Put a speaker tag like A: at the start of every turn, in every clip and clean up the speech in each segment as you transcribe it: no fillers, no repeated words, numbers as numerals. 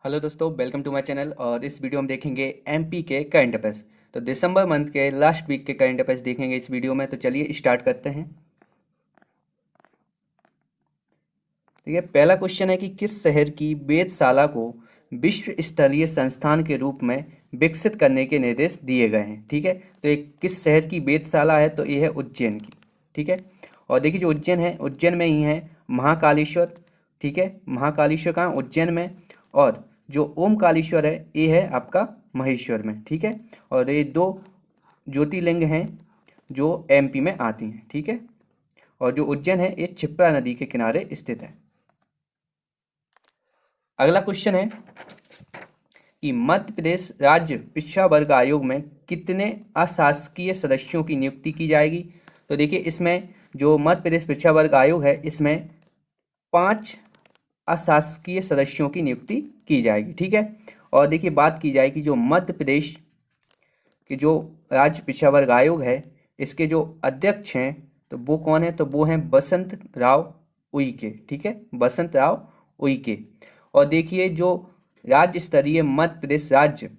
A: Hello दोस्तों, welcome to my channel. और इस वीडियो में देखेंगे एमपी के करंट अफेयर्स। तो दिसंबर मंथ के लास्ट वीक के करंट अफेयर्स देखेंगे इस वीडियो में। तो चलिए स्टार्ट करते हैं। ठीक है, पहला क्वेश्चन है कि किस शहर की वेधशाला को विश्व स्तरीय संस्थान के रूप में विकसित करने के निर्देश दिए गए हैं। ठीक है, तो ये किस शहर की वेधशाला है? तो ये है उज्जैन की। ठीक है, और देखिए जो उज्जैन है, उज्जैन में ही है महाकालेश्वर। ठीक है, महाकालेश्वर कहाँ? उज्जैन में। और जो ओमकालेश्वर है ये है आपका महेश्वर में। ठीक है, और ये दो ज्योतिर्लिंग हैं जो एमपी में आती हैं। ठीक है, और जो उज्जैन है ये क्षिप्रा नदी के किनारे स्थित है। अगला क्वेश्चन है कि मध्य प्रदेश राज्य पिछड़ा वर्ग आयोग में कितने अशासकीय सदस्यों की नियुक्ति की जाएगी? तो देखिए इसमें जो मध्य प्रदेश पिछड़ा वर्ग आयोग है इसमें 5 अशासकीय सदस्यों की नियुक्ति की जाएगी। ठीक है, और देखिए बात की जाए कि जो मध्य प्रदेश के जो राज्य पिछड़ा वर्ग आयोग है इसके जो अध्यक्ष हैं तो वो कौन है? तो वो हैं बसंत राव उइके। ठीक है, बसंत राव उइके। और देखिए जो राज्य स्तरीय मध्य प्रदेश राज्य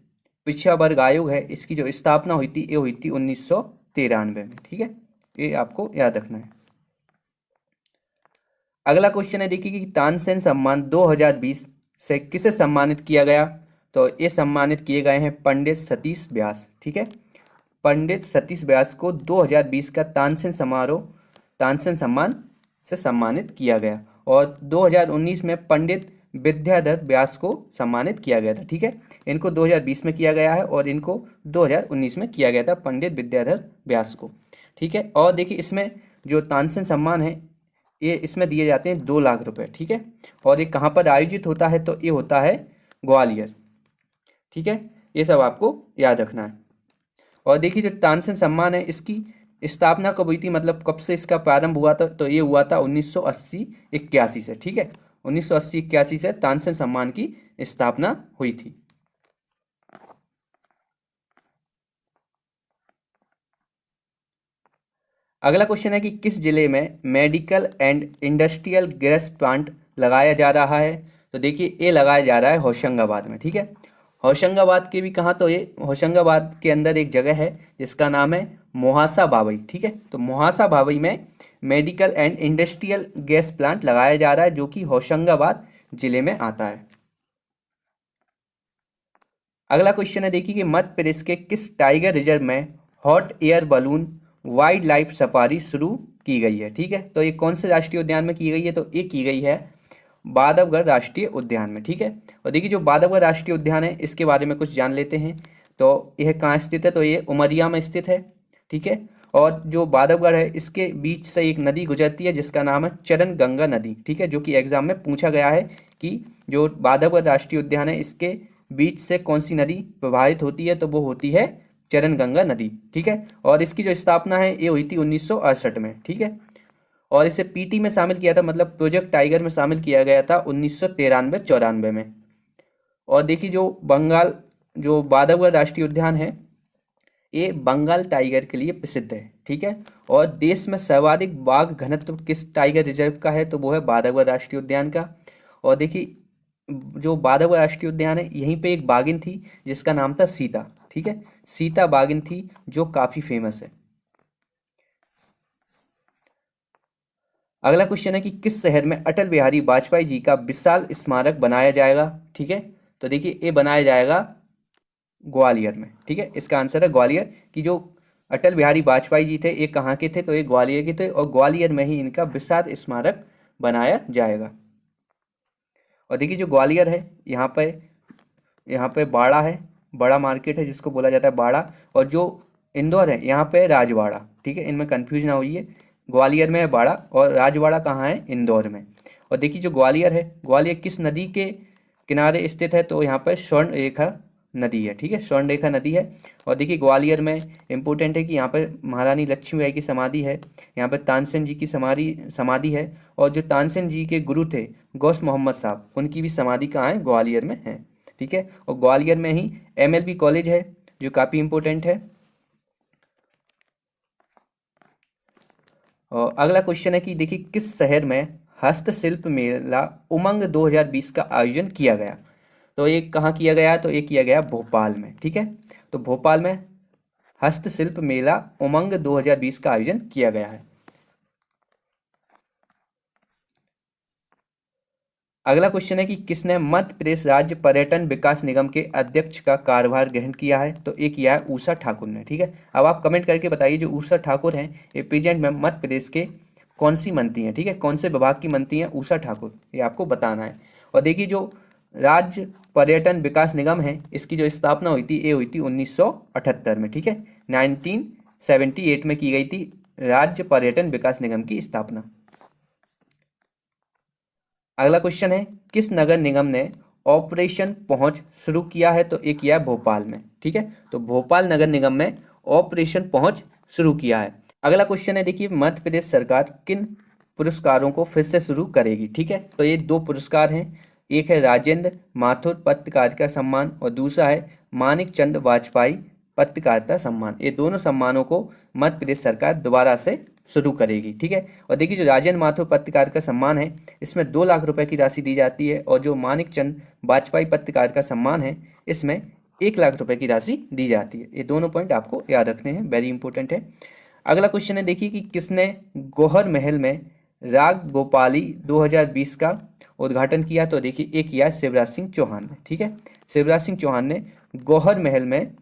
A: पिछड़ा वर्ग आयोग है इसकी जो स्थापना हुई थी ये हुई थी 1993 में। ठीक है, ये आपको याद रखना है। अगला क्वेश्चन है देखिए कि तानसेन सम्मान 2020 से किसे सम्मानित किया गया? तो ये सम्मानित किए गए हैं पंडित सतीश व्यास। ठीक है, पंडित सतीश व्यास को 2020 का तानसेन सम्मान से सम्मानित किया गया। और 2019 में पंडित विद्याधर व्यास को सम्मानित किया गया था। ठीक है, इनको 2020 में किया गया है और इनको 2019 में किया गया था पंडित विद्याधर व्यास को। ठीक है, और देखिए इसमें जो तानसेन सम्मान है ये इसमें दिए जाते हैं 2 लाख रुपए। ठीक है, और ये कहाँ पर आयोजित होता है? तो ये होता है ग्वालियर। ठीक है, ये सब आपको याद रखना है। और देखिए जो तानसेन सम्मान है इसकी स्थापना कब हुई थी, मतलब कब से इसका प्रारंभ हुआ था? तो ये हुआ था 1980-81 से। ठीक है, 1980-81 से तानसेन सम्मान की स्थापना हुई थी। अगला क्वेश्चन है कि किस जिले में medical and industrial gas plant लगाया जा रहा है? तो देखिए ये लगाया जा रहा है होशंगाबाद में। ठीक है, होशंगाबाद के भी कहाँ? तो ये होशंगाबाद के अंदर एक जगह है जिसका नाम है मोहासा बावई। ठीक है, तो मोहासा बावई में medical and industrial gas plant लगाया जा रहा है जो कि होशंगाबाद जिले में आता है। अगला क्वेश्चन है देखिए कि मध्य प्रदेश के किस टाइगर रिजर्व में hot air balloon wild life safari शुरू की गई है? ठीक है, तो ये कौन से राष्ट्रीय उद्यान में की गई है? तो ये की गई है बांधवगढ़ राष्ट्रीय उद्यान में। ठीक है, और देखिए जो बांधवगढ़ राष्ट्रीय उद्यान है इसके बारे में कुछ जान लेते हैं। तो यह कहाँ स्थित है? तो ये उमरिया में स्थित है। ठीक है, और जो बांधवगढ़ है इसके बीच से एक नदी गुजरती है जिसका नाम है चरण गंगा नदी। ठीक है, जो कि एग्जाम में पूछा गया है कि जो बांधवगढ़ राष्ट्रीय उद्यान है इसके बीच से कौन सी नदी प्रवाहित होती है? तो वो होती है चरण गंगा नदी। ठीक है, और इसकी जो स्थापना है ये हुई थी 1968 में। ठीक है, और इसे पीटी में शामिल किया था, मतलब प्रोजेक्ट टाइगर में शामिल किया गया था 1993-94 में। और देखिए जो बांधवगढ़ राष्ट्रीय उद्यान है ये बंगाल टाइगर के लिए प्रसिद्ध है। ठीक है, और देश में सर्वाधिक बाघ घनत्व किस टाइगर रिजर्व का है? तो वो है बांधवगढ़ राष्ट्रीय उद्यान का। और देखिए जो बांधवगढ़ राष्ट्रीय उद्यान है यहीं पे एक बाघिन थी जिसका नाम था सीता। ठीक है, सीता बाघिन थी जो काफी फेमस है। अगला क्वेश्चन है कि किस शहर में अटल बिहारी वाजपेयी जी का विशाल स्मारक बनाया जाएगा? ठीक है, तो देखिए ये बनाया जाएगा ग्वालियर में। ठीक है, इसका आंसर है ग्वालियर। की जो अटल बिहारी वाजपेयी जी थे ये कहाँ के थे? तो ये ग्वालियर के थे, और ग्वालियर में ही इनका विशाल स्मारक बनाया जाएगा। और देखिए जो ग्वालियर है यहाँ पे बाड़ा है, बड़ा मार्केट है जिसको बोला जाता है बाड़ा। और जो इंदौर है यहाँ पे राजवाड़ा। ठीक है, इनमें कंफ्यूज ना होइए, ग्वालियर में है बाड़ा और राजवाड़ा कहाँ है? इंदौर में। और देखिए जो ग्वालियर है, ग्वालियर किस नदी के किनारे स्थित है? तो यहाँ पर स्वर्ण रेखा नदी है। ठीक है, स्वर्ण रेखा नदी है। और देखिए ग्वालियर में इम्पोर्टेंट है कि यहाँ पर महारानी लक्ष्मीबाई की समाधि है, यहाँ पर तानसेन जी की समाधि समाधि है। और जो तानसेन जी के गुरु थे गौस मोहम्मद साहब उनकी भी समाधि कहाँ है? ग्वालियर में है। ठीक है, और ग्वालियर में ही एमएलबी कॉलेज है जो काफ़ी इम्पोर्टेंट है। और अगला क्वेश्चन है कि देखिए किस शहर में हस्तशिल्प मेला उमंग 2020 का आयोजन किया गया? तो ये कहाँ किया गया है? तो ये किया गया भोपाल में, ठीक है। तो भोपाल में हस्तशिल्प मेला उमंग 2020 का आयोजन किया गया है। अगला क्वेश्चन है कि किसने मध्य प्रदेश राज्य पर्यटन विकास निगम के अध्यक्ष का कार्यभार ग्रहण किया है? तो ये किया है उषा ठाकुर ने, ठीक है। अब आप कमेंट करके बताइए जो उषा ठाकुर हैं ये प्रेजेंट में मध्य प्रदेश के कौन सी मंत्री हैं, ठीक है, कौन से विभाग की मंत्री हैं उषा ठाकुर, ये आपको बताना है। और देखिए जो राज्य पर्यटन विकास निगम है इसकी जो स्थापना हुई थी ये हुई थी 1978 में, ठीक है। 1978 में की गई थी राज्य पर्यटन विकास निगम की स्थापना। अगला क्वेश्चन है किस नगर निगम ने ऑपरेशन पहुंच शुरू किया है? तो ये किया है भोपाल में, ठीक है। तो भोपाल नगर निगम में ऑपरेशन पहुंच शुरू किया है। अगला क्वेश्चन है देखिए मध्य प्रदेश सरकार किन पुरस्कारों को फिर से शुरू करेगी, ठीक है। तो ये दो पुरस्कार हैं, एक है राजेंद्र माथुर पत्रकारिता सम्मान और दूसरा है मानिक चंद वाजपेयी पत्रकारिता सम्मान। ये दोनों सम्मानों को मध्य प्रदेश सरकार दोबारा से शुरू करेगी, ठीक है। और देखिए जो राजेंद्र माथुर पत्रकारिता सम्मान है इसमें 2 लाख रुपए की राशि दी जाती है और जो मानिक चंद वाजपेयी पत्रकारिता सम्मान है इसमें 1 लाख रुपए की राशि दी जाती है। ये दोनों पॉइंट आपको याद रखने हैं, वेरी इंपॉर्टेंट है। अगला क्वेश्चन है देखिए कि किसने गौहर महल में राग गोपाली 2020 का उद्घाटन किया? तो देखिए एक किया शिवराज सिंह चौहान ने, ठीक है। शिवराज सिंह चौहान ने गौहर महल में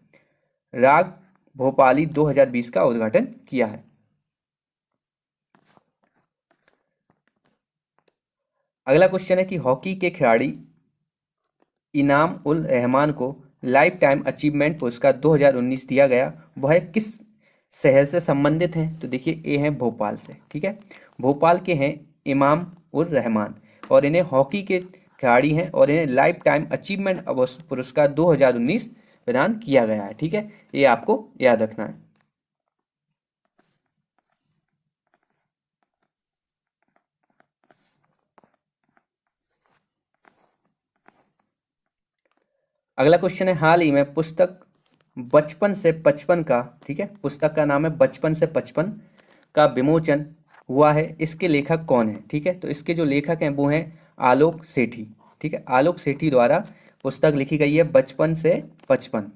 A: राग भोपाली 2020 का उद्घाटन किया है। अगला क्वेश्चन है कि हॉकी के खिलाड़ी इनाम उल रहमान को लाइफ टाइम अचीवमेंट पुरस्कार 2019 दिया गया, वह किस शहर से संबंधित हैं? तो देखिए ये हैं भोपाल से, ठीक है। भोपाल के हैं इमाम उल रहमान और इन्हें हॉकी के खिलाड़ी हैं और इन्हें लाइफ टाइम अचीवमेंट पुरस्कार 2019 प्रदान किया गया है, ठीक है। ये आपको याद रखना है। अगला क्वेश्चन है हाल ही में पुस्तक बचपन से 55 का, ठीक है, पुस्तक का नाम है बचपन से 55 का विमोचन हुआ है, इसके लेखक कौन है? ठीक है, तो इसके जो लेखक हैं वो हैं आलोक सेठी, ठीक है। आलोक सेठी द्वारा पुस्तक लिखी गई है बचपन से 55।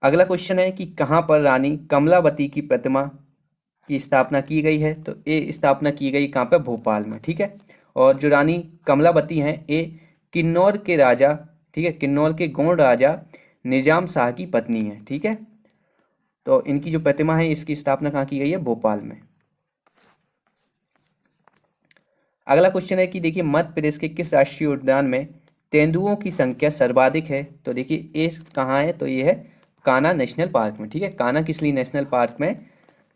A: अगला क्वेश्चन है कि कहाँ पर रानी कमलावती की प्रतिमा की स्थापना की गई है? तो ये स्थापना की गई कहाँ पे? भोपाल में, ठीक है। और जो रानी कमलावती हैं ये किन्नौर के राजा, ठीक है, किन्नौर के गौड़ राजा निजाम शाह की पत्नी है, ठीक है। तो इनकी जो प्रतिमा है इसकी स्थापना कहाँ की गई है? भोपाल में। अगला क्वेश्चन है कि देखिए मध्य प्रदेश के किस राष्ट्रीय उद्यान में तेंदुओं की संख्या सर्वाधिक है? तो देखिए ये कहाँ है? तो ये है कान्हा नेशनल पार्क में, ठीक है। कान्हा किसली नेशनल पार्क में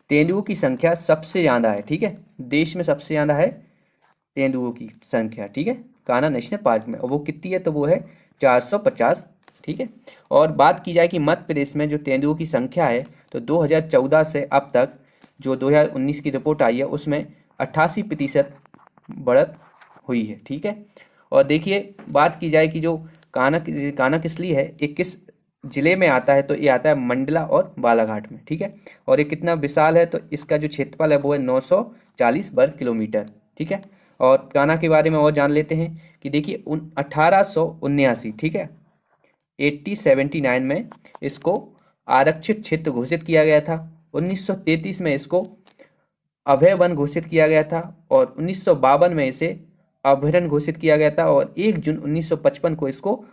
A: तेंदुओं की संख्या सबसे ज़्यादा है, ठीक है। देश में सबसे ज़्यादा है तेंदुओं की संख्या, ठीक है, कान्हा नेशनल पार्क में। और वो कितनी है? तो वो है 450, ठीक है। और बात की जाए कि मध्य प्रदेश में जो तेंदुओं की संख्या है तो 2014 से अब तक जो 2019 की रिपोर्ट आई है उसमें 88% बढ़त हुई है, ठीक है। और देखिए बात की जाए कि जो कान्हा किसली है, ये किस जिले में आता है? तो ये आता है मंडला और बालाघाट में, ठीक है। और ये कितना विशाल है? तो इसका जो क्षेत्रफल है वो है 940 वर्ग किलोमीटर, ठीक है। और कान्हा के बारे में और जान लेते हैं कि देखिए 1879, ठीक है, 1879 में इसको आरक्षित क्षेत्र घोषित किया गया था। 1933 में इसको अभय वन घोषित किया गया था और 1952 में इसे अभयारण्य घोषित किया गया था और 1 जून 1955 को इसको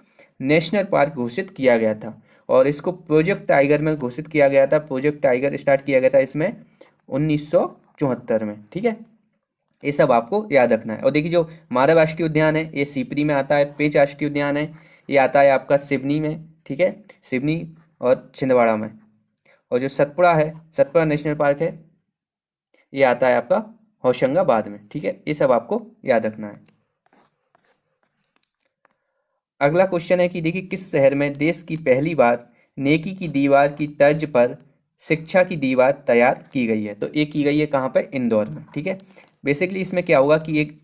A: नेशनल पार्क घोषित किया गया था। और इसको प्रोजेक्ट टाइगर में घोषित किया गया था। प्रोजेक्ट टाइगर स्टार्ट किया गया था इसमें 1974 में, ठीक है। ये सब आपको याद रखना है। और देखिए जो मानव राष्ट्रीय उद्यान है ये सीपरी में आता है। पेंच राष्ट्रीय उद्यान है ये आता है आपका सिवनी में, ठीक है, सिवनी और छिंदवाड़ा में। और जो सतपुड़ा है, सतपुड़ा नेशनल पार्क है, ये आता है आपका होशंगाबाद में, ठीक है। ये सब आपको याद रखना है। अगला क्वेश्चन है कि देखिए किस शहर में देश की पहली बार नेकी की दीवार की तर्ज पर शिक्षा की दीवार तैयार की गई है? तो ये की गई है कहाँ पर? इंदौर में, ठीक है। बेसिकली इसमें क्या होगा कि एक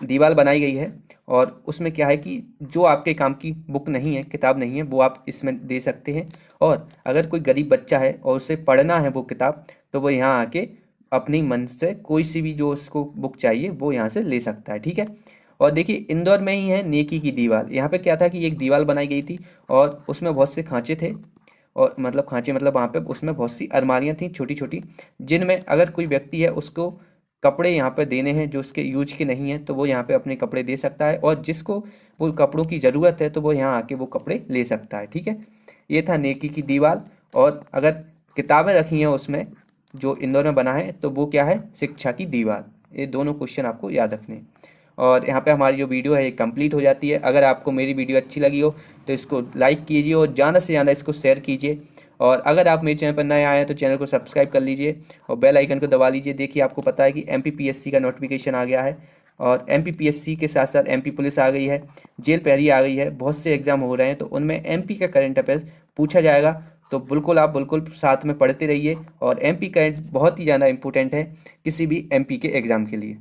A: दीवार बनाई गई है और उसमें क्या है कि जो आपके काम की बुक नहीं है, किताब नहीं है, वो आप इसमें दे सकते हैं। और अगर कोई गरीब बच्चा है और उसे पढ़ना है वो किताब, तो वो यहाँ आके अपनी मन से कोई सी भी जो उसको बुक चाहिए वो यहाँ से ले सकता है, ठीक है। और देखिए इंदौर में ही है नेकी की दीवार। यहाँ पे क्या था कि एक दीवार बनाई गई थी और उसमें बहुत से खांचे थे, और मतलब खांचे मतलब वहाँ पे उसमें बहुत सी अलमारियाँ थी छोटी छोटी, जिनमें अगर कोई व्यक्ति है उसको कपड़े यहाँ पे देने हैं जो उसके यूज के नहीं हैं तो वो यहाँ पे अपने कपड़े दे सकता है, और जिसको वो कपड़ों की ज़रूरत है तो वो यहाँ आके वो कपड़े ले सकता है। ठीक है, ये था नेकी की दीवार। और अगर किताबें रखी हैं उसमें जो इंदौर में बना है तो वो क्या है, शिक्षा की दीवार। ये दोनों क्वेश्चन आपको याद रखने हैं। और यहाँ पे हमारी जो वीडियो है ये कंप्लीट हो जाती है। अगर आपको मेरी वीडियो अच्छी लगी हो तो इसको लाइक कीजिए और ज़्यादा से ज़्यादा इसको शेयर कीजिए। और अगर आप मेरे चैनल पर नए आए हैं तो चैनल को सब्सक्राइब कर लीजिए और बेल आइकन को दबा लीजिए। देखिए आपको पता है कि MPPSC का नोटिफिकेशन आ गया है, और MPPSC के साथ साथ MP पुलिस आ गई है, जेल पहरी आ गई है, बहुत से एग्जाम हो रहे हैं तो उनमें MP का करंट अफेयर्स पूछा जाएगा। तो बिल्कुल आप बिल्कुल साथ में पढ़ते रहिए, और MP करंट बहुत ही ज़्यादा इंपॉर्टेंट है किसी भी MP के एग्ज़ाम के लिए।